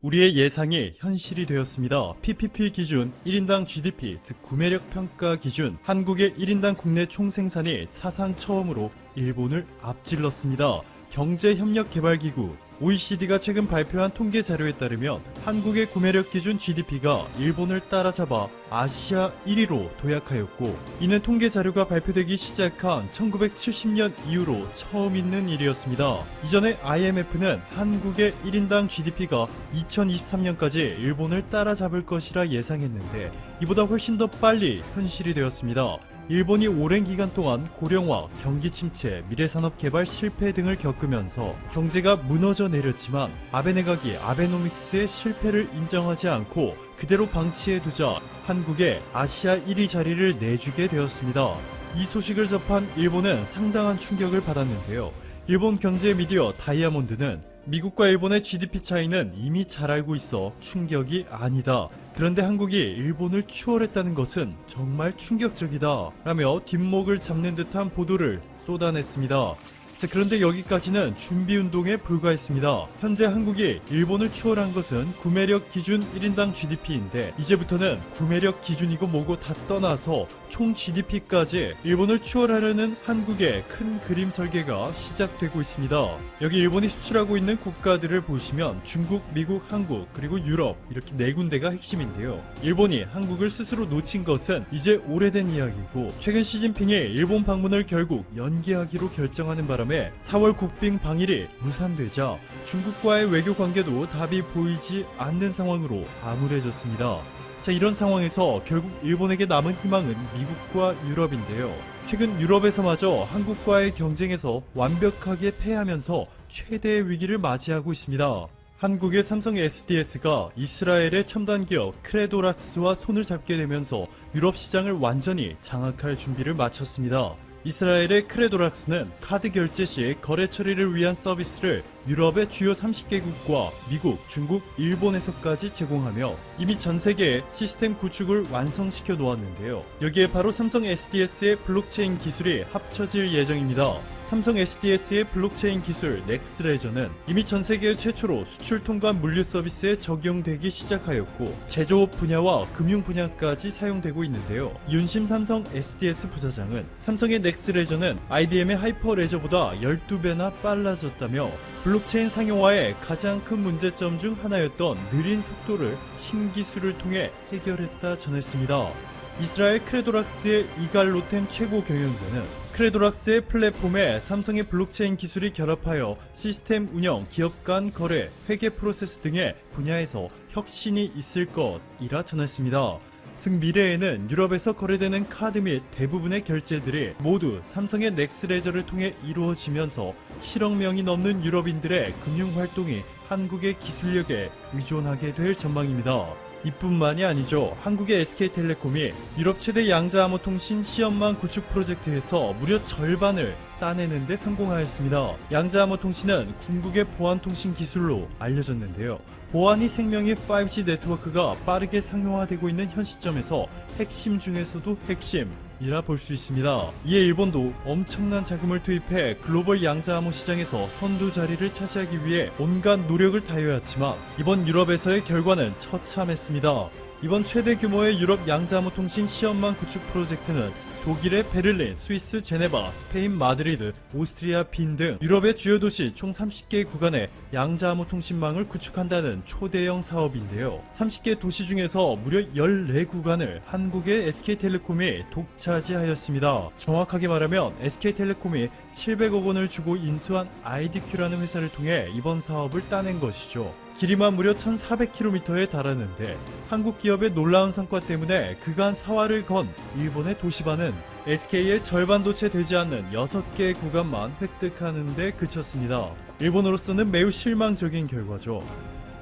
우리의 예상이 현실이 되었습니다. PPP 기준 1인당 GDP, 즉 구매력 평가 기준 한국의 1인당 국내 총생산이 사상 처음으로 일본을 앞질렀습니다. 경제협력개발기구 OECD가 최근 발표한 통계 자료에 따르면 한국의 구매력 기준 GDP가 일본을 따라잡아 아시아 1위로 도약하였고, 이는 통계 자료가 발표되기 시작한 1970년 이후로 처음 있는 일이었습니다. 이전에 IMF는 한국의 1인당 GDP가 2023년까지 일본을 따라잡을 것이라 예상했는데 이보다 훨씬 더 빨리 현실이 되었습니다. 일본이 오랜 기간 동안 고령화, 경기 침체, 미래산업 개발 실패 등을 겪으면서 경제가 무너져 내렸지만 아베 내각이 아베노믹스의 실패를 인정하지 않고 그대로 방치해두자 한국에 아시아 1위 자리를 내주게 되었습니다. 이 소식을 접한 일본은 상당한 충격을 받았는데요. 일본 경제 미디어 다이아몬드는 미국과 일본의 GDP 차이는 이미 잘 알고 있어 충격이 아니다. 그런데 한국이 일본을 추월했다는 것은 정말 충격적이다. 라며 뒷목을 잡는 듯한 보도를 쏟아냈습니다. 자, 그런데 여기까지는 준비운동에 불과했습니다. 현재 한국이 일본을 추월한 것은 구매력 기준 1인당 GDP인데 이제부터는 구매력 기준이고 뭐고 다 떠나서 총 GDP까지 일본을 추월하려는 한국의 큰 그림 설계가 시작되고 있습니다. 여기 일본이 수출하고 있는 국가들을 보시면 중국, 미국, 한국, 그리고 유럽 이렇게 네 군데가 핵심인데요. 일본이 한국을 스스로 놓친 것은 이제 오래된 이야기고, 최근 시진핑이 일본 방문을 결국 연기하기로 결정하는 바람에 4월 국빈 방일이 무산되자 중국과의 외교 관계도 답이 보이지 않는 상황으로 암울해졌습니다. 자, 이런 상황에서 결국 일본에게 남은 희망은 미국과 유럽인데요. 최근 유럽에서마저 한국과의 경쟁에서 완벽하게 패하면서 최대의 위기를 맞이하고 있습니다. 한국의 삼성 SDS가 이스라엘의 첨단 기업 크레도락스와 손을 잡게 되면서 유럽 시장을 완전히 장악할 준비를 마쳤습니다. 이스라엘의 크레도락스는 카드 결제 시 거래 처리를 위한 서비스를 유럽의 주요 30개국과 미국, 중국, 일본에서까지 제공하며 이미 전 세계에 시스템 구축을 완성시켜 놓았는데요. 여기에 바로 삼성 SDS의 블록체인 기술이 합쳐질 예정입니다. 삼성 SDS의 블록체인 기술 넥스레저는 이미 전 세계 최초로 수출 통관 물류 서비스에 적용되기 시작하였고 제조업 분야와 금융 분야까지 사용되고 있는데요. 윤심 삼성 SDS 부사장은 삼성의 넥스레저는 IBM의 하이퍼레저보다 12배나 빨라졌다며 블록체인 상용화의 가장 큰 문제점 중 하나였던 느린 속도를 신기술을 통해 해결했다 전했습니다. 이스라엘 크레도락스의 이갈 로템 최고 경영자는 크레도락스의 플랫폼에 삼성의 블록체인 기술이 결합하여 시스템 운영, 기업 간 거래, 회계 프로세스 등의 분야에서 혁신이 있을 것이라 전했습니다. 즉 미래에는 유럽에서 거래되는 카드 및 대부분의 결제들이 모두 삼성의 넥스레저를 통해 이루어지면서 7억 명이 넘는 유럽인들의 금융활동이 한국의 기술력에 의존하게 될 전망입니다. 이뿐만이 아니죠. 한국의 SK텔레콤이 유럽 최대 양자암호통신 시험망 구축 프로젝트에서 무려 절반을 따내는 데 성공하였습니다. 양자암호통신은 궁극의 보안통신 기술로 알려졌는데요. 보안이 생명의 5G 네트워크가 빠르게 상용화되고 있는 현 시점에서 핵심 중에서도 핵심이라 볼 수 있습니다. 이에 일본도 엄청난 자금을 투입해 글로벌 양자암호 시장에서 선두 자리를 차지하기 위해 온갖 노력을 다해왔지만 이번 유럽에서의 결과는 처참했습니다. 이번 최대 규모의 유럽 양자암호 통신 시험망 구축 프로젝트는 독일의 베를린, 스위스 제네바, 스페인 마드리드, 오스트리아 빈 등 유럽의 주요 도시 총 30개 구간의 양자암호 통신망을 구축한다는 초대형 사업인데요. 30개 도시 중에서 무려 14구간을 한국의 SK텔레콤이 독차지하였습니다. 정확하게 말하면 SK텔레콤이 700억 원을 주고 인수한 IDQ라는 회사를 통해 이번 사업을 따낸 것이죠. 길이만 무려 1400km에 달하는데 한국 기업의 놀라운 성과 때문에 그간 사활을 건 일본의 도시바는 SK의 절반도 채 되지 않는 6개의 구간만 획득하는 데 그쳤습니다. 일본으로서는 매우 실망적인 결과죠.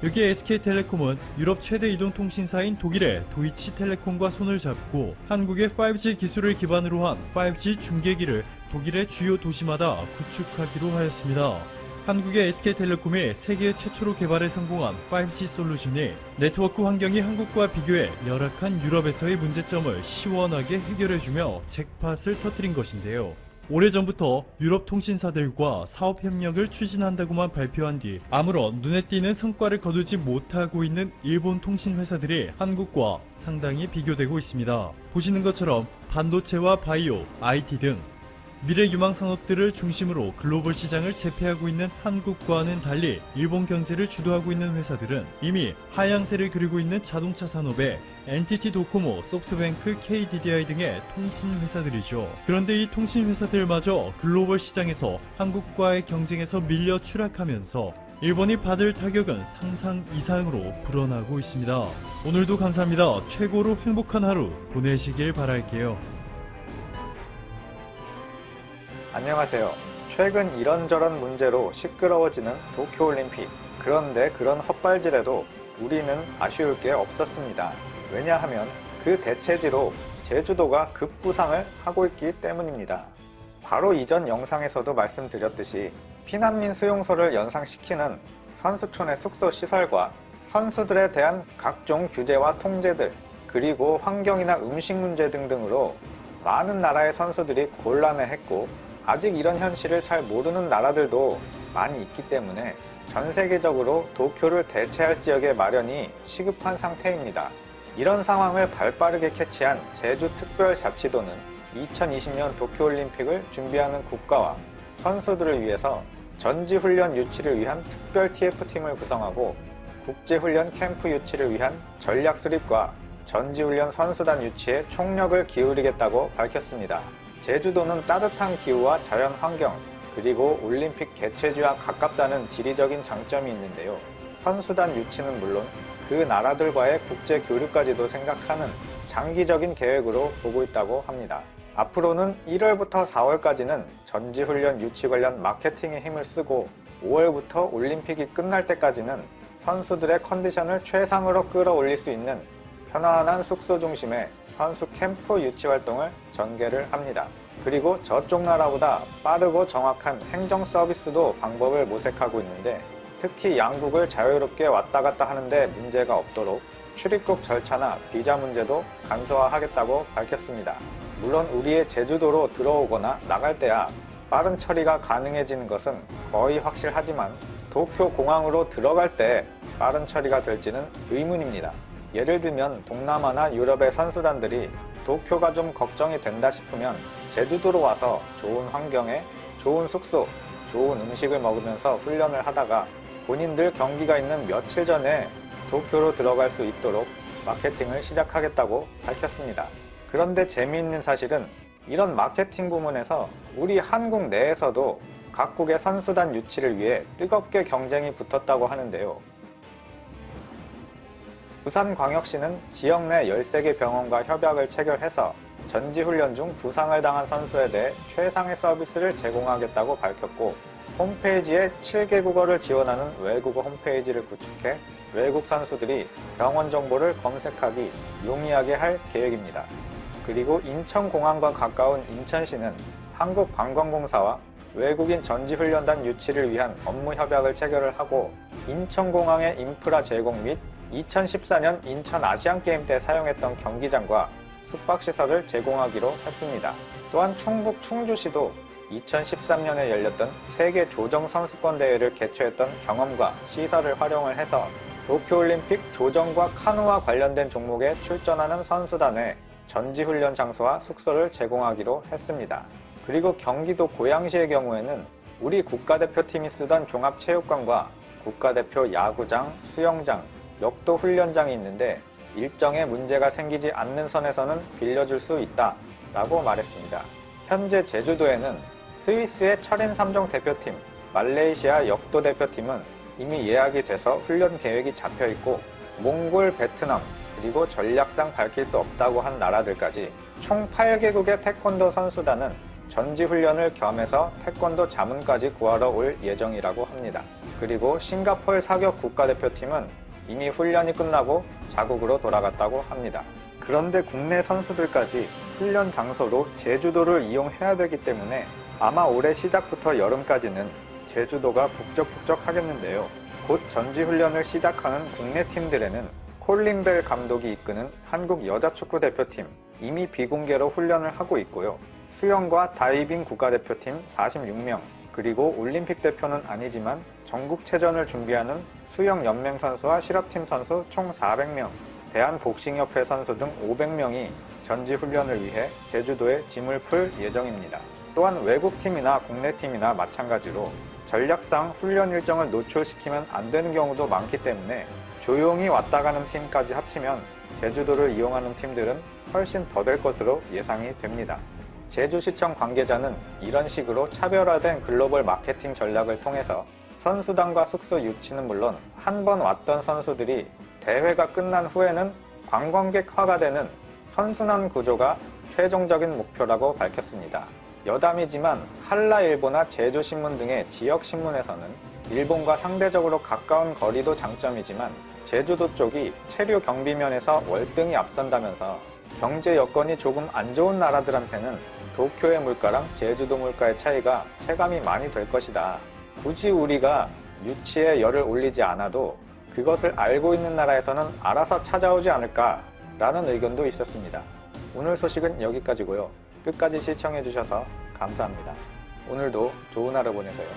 여기에 SK텔레콤은 유럽 최대 이동통신사인 독일의 도이치텔레콤과 손을 잡고 한국의 5G 기술을 기반으로 한 5G 중계기를 독일의 주요 도시마다 구축하기로 하였습니다. 한국의 SK텔레콤이 세계 최초로 개발에 성공한 5G 솔루션이 네트워크 환경이 한국과 비교해 열악한 유럽에서의 문제점을 시원하게 해결해주며 잭팟을 터뜨린 것인데요. 오래전부터 유럽 통신사들과 사업협력을 추진한다고만 발표한 뒤 아무런 눈에 띄는 성과를 거두지 못하고 있는 일본 통신회사들이 한국과 상당히 비교되고 있습니다. 보시는 것처럼 반도체와 바이오, IT 등 미래 유망 산업들을 중심으로 글로벌 시장을 제패하고 있는 한국과는 달리 일본 경제를 주도하고 있는 회사들은 이미 하향세를 그리고 있는 자동차 산업에 NTT 도코모, 소프트뱅크, KDDI 등의 통신 회사들이죠. 그런데 이 통신 회사들마저 글로벌 시장에서 한국과의 경쟁에서 밀려 추락하면서 일본이 받을 타격은 상상 이상으로 불어나고 있습니다. 오늘도 감사합니다. 최고로 행복한 하루 보내시길 바랄게요. 안녕하세요. 최근 이런저런 문제로 시끄러워지는 도쿄올림픽. 그런데 그런 헛발질에도 우리는 아쉬울 게 없었습니다. 왜냐하면 그 대체지로 제주도가 급부상을 하고 있기 때문입니다. 바로 이전 영상에서도 말씀드렸듯이 피난민 수용소를 연상시키는 선수촌의 숙소 시설과 선수들에 대한 각종 규제와 통제들, 그리고 환경이나 음식 문제 등등으로 많은 나라의 선수들이 곤란해했고 아직 이런 현실을 잘 모르는 나라들도 많이 있기 때문에 전 세계적으로 도쿄를 대체할 지역의 마련이 시급한 상태입니다. 이런 상황을 발빠르게 캐치한 제주특별자치도는 2020년 도쿄올림픽을 준비하는 국가와 선수들을 위해서 전지훈련 유치를 위한 특별 TF팀을 구성하고 국제훈련 캠프 유치를 위한 전략 수립과 전지훈련 선수단 유치에 총력을 기울이겠다고 밝혔습니다. 제주도는 따뜻한 기후와 자연 환경, 그리고 올림픽 개최지와 가깝다는 지리적인 장점이 있는데요. 선수단 유치는 물론 그 나라들과의 국제 교류까지도 생각하는 장기적인 계획으로 보고 있다고 합니다. 앞으로는 1월부터 4월까지는 전지훈련 유치 관련 마케팅에 힘을 쓰고 5월부터 올림픽이 끝날 때까지는 선수들의 컨디션을 최상으로 끌어올릴 수 있는 편안한 숙소 중심의 선수 캠프 유치 활동을 전개를 합니다. 그리고 저쪽 나라보다 빠르고 정확한 행정 서비스도 방법을 모색하고 있는데 특히 양국을 자유롭게 왔다 갔다 하는데 문제가 없도록 출입국 절차나 비자 문제도 간소화하겠다고 밝혔습니다. 물론 우리의 제주도로 들어오거나 나갈 때야 빠른 처리가 가능해지는 것은 거의 확실하지만 도쿄 공항으로 들어갈 때 빠른 처리가 될지는 의문입니다. 예를 들면 동남아나 유럽의 선수단들이 도쿄가 좀 걱정이 된다 싶으면 제주도로 와서 좋은 환경에 좋은 숙소, 좋은 음식을 먹으면서 훈련을 하다가 본인들 경기가 있는 며칠 전에 도쿄로 들어갈 수 있도록 마케팅을 시작하겠다고 밝혔습니다. 그런데 재미있는 사실은 이런 마케팅 부문에서 우리 한국 내에서도 각국의 선수단 유치를 위해 뜨겁게 경쟁이 붙었다고 하는데요. 부산광역시는 지역 내 13개 병원과 협약을 체결해서 전지훈련 중 부상을 당한 선수에 대해 최상의 서비스를 제공하겠다고 밝혔고 홈페이지에 7개 국어를 지원하는 외국어 홈페이지를 구축해 외국 선수들이 병원 정보를 검색하기 용이하게 할 계획입니다. 그리고 인천공항과 가까운 인천시는 한국관광공사와 외국인 전지훈련단 유치를 위한 업무 협약을 체결을 하고 인천공항의 인프라 제공 및 2014년 인천 아시안게임 때 사용했던 경기장과 숙박시설을 제공하기로 했습니다. 또한 충북 충주시도 2013년에 열렸던 세계 조정 선수권 대회를 개최했던 경험과 시설을 활용을 해서 도쿄올림픽 조정과 카누와 관련된 종목에 출전하는 선수단에 전지훈련 장소와 숙소를 제공하기로 했습니다. 그리고 경기도 고양시의 경우에는 우리 국가대표팀이 쓰던 종합체육관과 국가대표 야구장, 수영장, 역도 훈련장이 있는데 일정에 문제가 생기지 않는 선에서는 빌려줄 수 있다 라고 말했습니다. 현재 제주도에는 스위스의 철인 3종 대표팀, 말레이시아 역도 대표팀은 이미 예약이 돼서 훈련 계획이 잡혀 있고 몽골, 베트남, 그리고 전략상 밝힐 수 없다고 한 나라들까지 총 8개국의 태권도 선수단은 전지훈련을 겸해서 태권도 자문까지 구하러 올 예정이라고 합니다. 그리고 싱가포르 사격 국가대표팀은 이미 훈련이 끝나고 자국으로 돌아갔다고 합니다. 그런데 국내 선수들까지 훈련 장소로 제주도를 이용해야 되기 때문에 아마 올해 시작부터 여름까지는 제주도가 북적북적 하겠는데요. 곧 전지훈련을 시작하는 국내 팀들에는 콜린 벨 감독이 이끄는 한국 여자축구 대표팀 이미 비공개로 훈련을 하고 있고요. 수영과 다이빙 국가대표팀 46명, 그리고 올림픽 대표는 아니지만 전국체전을 준비하는 수영연맹 선수와 실업팀 선수 총 400명, 대한복싱협회 선수 등 500명이 전지훈련을 위해 제주도에 짐을 풀 예정입니다. 또한 외국팀이나 국내팀이나 마찬가지로 전략상 훈련 일정을 노출시키면 안 되는 경우도 많기 때문에 조용히 왔다 가는 팀까지 합치면 제주도를 이용하는 팀들은 훨씬 더 될 것으로 예상이 됩니다. 제주시청 관계자는 이런 식으로 차별화된 글로벌 마케팅 전략을 통해서 선수단과 숙소 유치는 물론 한 번 왔던 선수들이 대회가 끝난 후에는 관광객화가 되는 선순환 구조가 최종적인 목표라고 밝혔습니다. 여담이지만 한라일보나 제주신문 등의 지역신문에서는 일본과 상대적으로 가까운 거리도 장점이지만 제주도 쪽이 체류 경비면에서 월등히 앞선다면서 경제 여건이 조금 안 좋은 나라들한테는 도쿄의 물가랑 제주도 물가의 차이가 체감이 많이 될 것이다. 굳이 우리가 유치에 열을 올리지 않아도 그것을 알고 있는 나라에서는 알아서 찾아오지 않을까 라는 의견도 있었습니다. 오늘 소식은 여기까지고요. 끝까지 시청해주셔서 감사합니다. 오늘도 좋은 하루 보내세요.